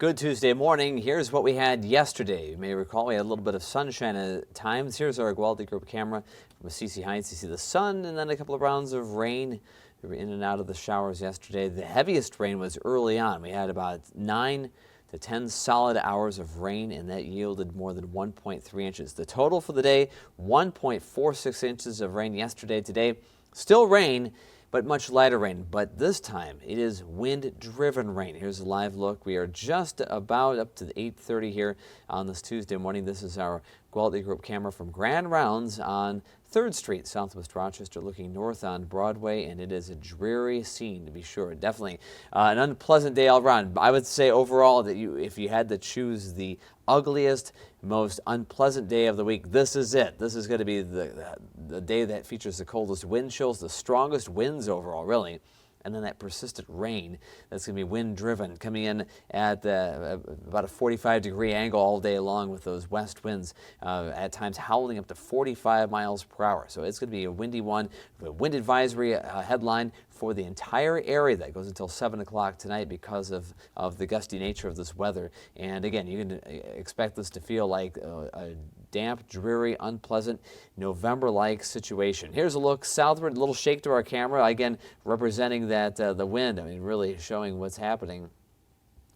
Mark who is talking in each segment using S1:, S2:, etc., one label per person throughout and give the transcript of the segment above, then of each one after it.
S1: Good Tuesday morning. Here's what we had yesterday. You may recall we had a little bit of sunshine at times. Here's our Gualdi Group camera from CC Heights. You see the sun and then a couple of rounds of rain. We were in and out of the showers yesterday. The heaviest rain was early on. We had about 9 to 10 solid hours of rain, and that yielded more than 1.3 inches. The total for the day, 1.46 inches of rain yesterday. Today, still rain, but much lighter rain. But this time, it is wind-driven rain. Here's a live look. We are just about up to the 8:30 here on this Tuesday morning. This is our Gualdi Group camera from Grand Rounds on 3rd Street, Southwest Rochester, looking north on Broadway, and it is a dreary scene, to be sure. Definitely an unpleasant day all around. I would say overall that if you had to choose the ugliest, most unpleasant day of the week, this is it. This is going to be the day that features the coldest wind chills, the strongest winds overall, really. And then that persistent rain that's going to be wind-driven, coming in at about a 45-degree angle all day long with those west winds, at times howling up to 45 miles per hour. So it's going to be a windy one. A wind advisory headline for the entire area that goes until 7 o'clock tonight because of the gusty nature of this weather. And again, you can expect this to feel like a damp, dreary, unpleasant, November-like situation. Here's a look southward, a little shake to our camera, again representing that the wind, I mean really showing what's happening.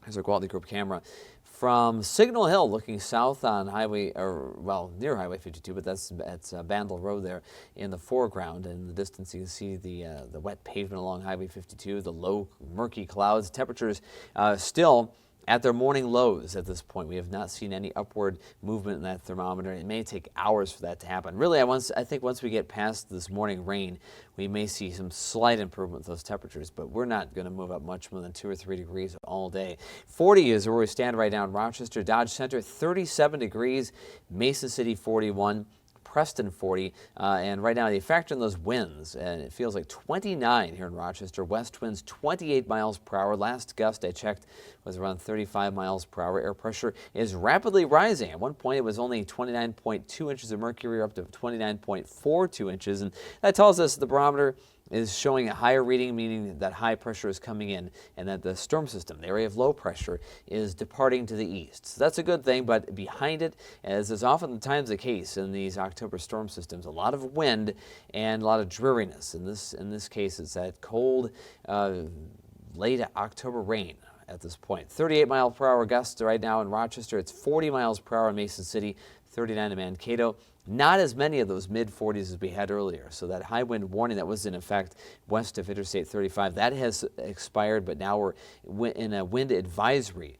S1: Here's our Gualdi Group camera from Signal Hill looking south on near Highway 52, but that's Bandle Road there in the foreground. In the distance you can see the wet pavement along Highway 52, the low murky clouds. Temperatures still at their morning lows at this point. We have not seen any upward movement in that thermometer. It may take hours for that to happen. Really, I think once we get past this morning rain, we may see some slight improvement with those temperatures, but we're not going to move up much more than 2 or 3 degrees all day. 40 is where we stand right now in Rochester. Dodge Center, 37 degrees. Mason City, 41. Preston 40, and right now they factor in those winds, and it feels like 29 here in Rochester. West winds 28 miles per hour. Last gust I checked was around 35 miles per hour. Air pressure is rapidly rising. At one point it was only 29.2 inches of mercury, up to 29.42 inches, and that tells us the barometer is showing a higher reading, meaning that high pressure is coming in and that the storm system, the area of low pressure, is departing to the east. So that's a good thing, but behind it, as is oftentimes the case in these October storm systems, a lot of wind and a lot of dreariness. In this case, it's that cold, late October rain at this point. 38 mile per hour gusts right now in Rochester. It's 40 miles per hour in Mason City, 39 in Mankato. Not as many of those mid-40s as we had earlier. So that high wind warning that was in effect west of Interstate 35, that has expired, but now we're in a wind advisory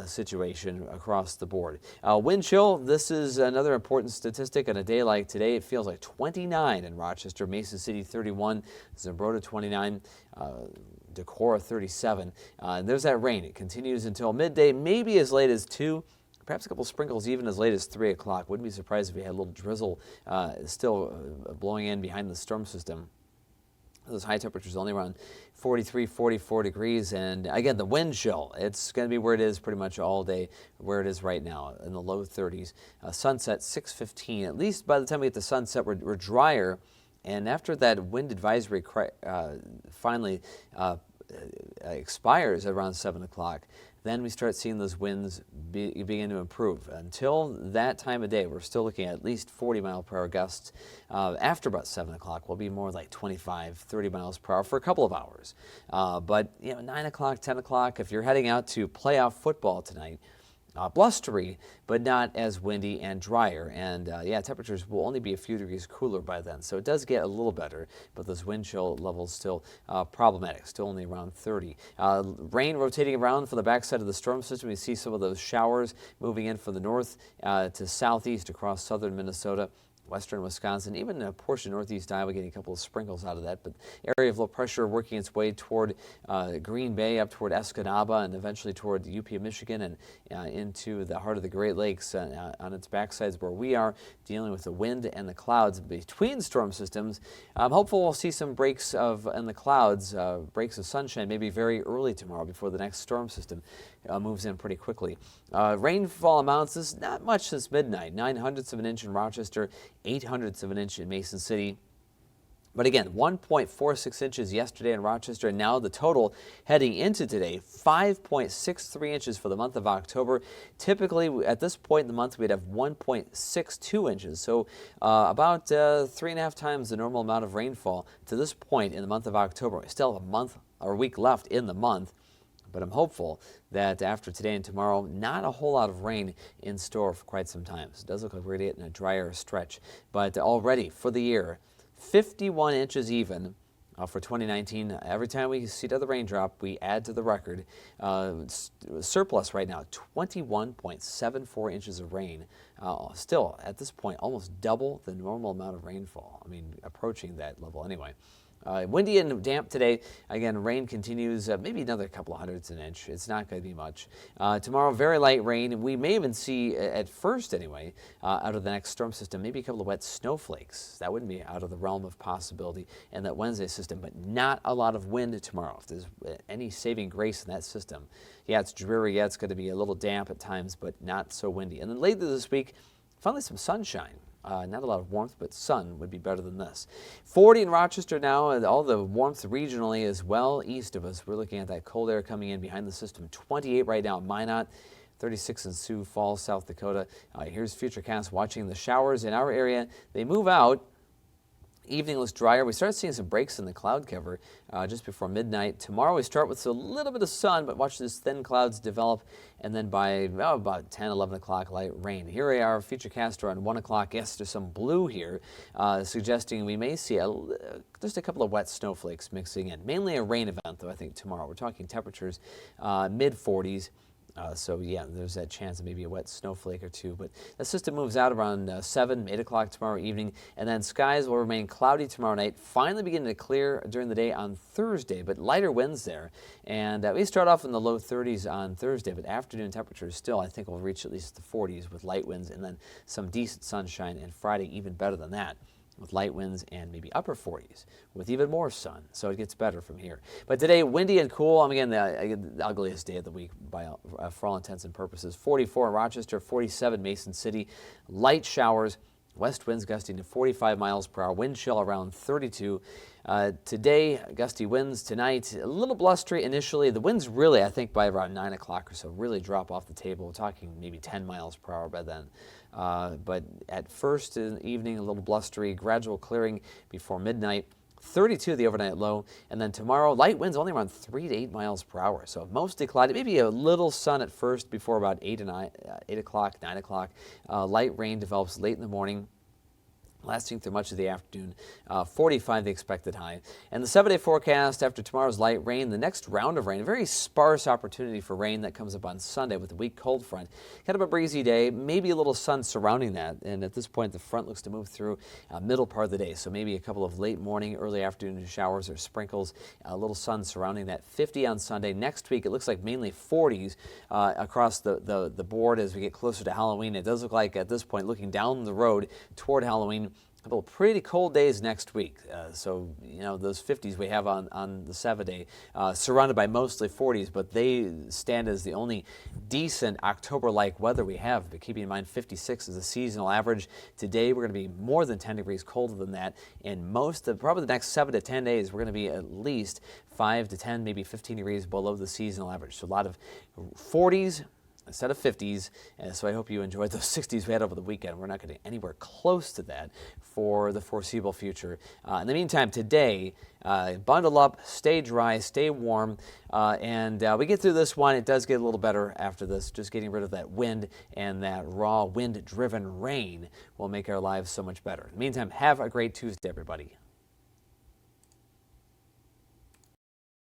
S1: situation across the board. Wind chill, this is another important statistic. On a day like today, it feels like 29 in Rochester, Mason City 31, Zumbrota 29, Decorah 37. There's that rain. It continues until midday, maybe as late as 2. Perhaps a couple sprinkles even as late as 3 o'clock. Wouldn't be surprised if we had a little drizzle still blowing in behind the storm system. Those high temperatures only around 43, 44 degrees. And again, the wind chill, it's going to be where it is pretty much all day, where it is right now in the low 30s. Sunset 6:15. At least by the time we get to sunset, we're drier. And after that wind advisory finally expires around 7 o'clock, then we start seeing those winds begin to improve. Until that time of day, we're still looking at least 40 mile per hour gusts. After about 7 o'clock, we'll be more like 25, 30 miles per hour for a couple of hours. But 9 o'clock, 10 o'clock, if you're heading out to playoff football tonight, blustery, but not as windy and drier. And temperatures will only be a few degrees cooler by then. So it does get a little better, but those wind chill levels still problematic, still only around 30. Rain rotating around from the backside of the storm system. We see some of those showers moving in from the north to southeast across southern Minnesota, western Wisconsin, even a portion of northeast Iowa, getting a couple of sprinkles out of that. But area of low pressure working its way toward Green Bay, up toward Escanaba, and eventually toward the UP of Michigan and into the heart of the Great Lakes on its backsides, where we are dealing with the wind and the clouds between storm systems. I'm hopeful we'll see some breaks in the clouds, breaks of sunshine, maybe very early tomorrow before the next storm system moves in pretty quickly. Rainfall amounts, this is not much since midnight. 0.09 of an inch in Rochester, 0.08 of an inch in Mason City. But again, 1.46 inches yesterday in Rochester, and now the total heading into today, 5.63 inches for the month of October. Typically, at this point in the month, we'd have 1.62 inches, so about 3.5 times the normal amount of rainfall to this point in the month of October. We still have a month or a week left in the month, but I'm hopeful that after today and tomorrow, not a whole lot of rain in store for quite some time. So it does look like we're going to get in a drier stretch, but already for the year, 51 inches even for 2019. Every time we see another raindrop, we add to the record. Surplus right now, 21.74 inches of rain. Still, at this point, almost double the normal amount of rainfall. I mean, approaching that level anyway. Windy and damp today. Again, rain continues, maybe another couple of hundredths of an inch. It's not going to be much. Tomorrow, very light rain. We may even see, at first anyway, out of the next storm system, maybe a couple of wet snowflakes. That wouldn't be out of the realm of possibility in that Wednesday system, but not a lot of wind tomorrow. If there's any saving grace in that system, yeah, it's dreary. Yeah, it's going to be a little damp at times, but not so windy. And then later this week, finally some sunshine. Not a lot of warmth, but sun would be better than this. 40 in Rochester now, and all the warmth regionally as well east of us. We're looking at that cold air coming in behind the system. 28 right now in Minot, 36 in Sioux Falls, South Dakota. Here's Futurecast watching the showers in our area. They move out. Evening looks drier. We start seeing some breaks in the cloud cover just before midnight. Tomorrow we start with a little bit of sun, but watch these thin clouds develop, and then by about 10, 11 o'clock, light rain. Here we are, Futurecast around 1 o'clock. Yes, there's some blue here, suggesting we may see just a couple of wet snowflakes mixing in. Mainly a rain event, though, I think, tomorrow. We're talking temperatures mid-40s. So yeah, there's that chance of maybe a wet snowflake or two. But the system moves out around 7, 8 o'clock tomorrow evening, and then skies will remain cloudy tomorrow night, finally beginning to clear during the day on Thursday, but lighter winds there. And we start off in the low 30s on Thursday, but afternoon temperatures still, I think, will reach at least the 40s with light winds, and then some decent sunshine, and Friday even better than that, with light winds and maybe upper 40s with even more sun. So it gets better from here. But today, windy and cool. Again, the ugliest day of the week for all intents and purposes. 44 in Rochester, 47 Mason City. Light showers, west winds gusting to 45 miles per hour. Wind chill around 32. Today, gusty winds. Tonight, a little blustery initially. The winds really, I think, by around 9 o'clock or so, really drop off the table. We're talking maybe 10 miles per hour by then. But at first in the evening, a little blustery, gradual clearing before midnight. 32 the overnight low, and then tomorrow light winds only around 3 to 8 miles per hour, so mostly cloudy, maybe a little sun at first before about 8 o'clock, 9 o'clock. Light rain develops late in the morning, lasting through much of the afternoon. 45 the expected high. And the 7-day forecast after tomorrow's light rain, the next round of rain, a very sparse opportunity for rain that comes up on Sunday with a weak cold front. Kind of a breezy day, maybe a little sun surrounding that. And at this point, the front looks to move through middle part of the day. So maybe a couple of late morning, early afternoon showers or sprinkles, a little sun surrounding that. 50 on Sunday. Next week, it looks like mainly 40s across the board as we get closer to Halloween. It does look like at this point, looking down the road toward Halloween, a couple of pretty cold days next week. So, you know, those 50s we have on the 7-day, surrounded by mostly 40s, but they stand as the only decent October-like weather we have. But keeping in mind 56 is a seasonal average. Today we're going to be more than 10 degrees colder than that. And probably the next 7 to 10 days, we're going to be at least 5 to 10, maybe 15 degrees below the seasonal average. So a lot of 40s instead of 50s, and so I hope you enjoyed those 60s we had over the weekend. We're not getting anywhere close to that for the foreseeable future. In the meantime, today, bundle up, stay dry, stay warm, and we get through this one. It does get a little better after this. Just getting rid of that wind and that raw wind-driven rain will make our lives so much better. In the meantime, have a great Tuesday, everybody.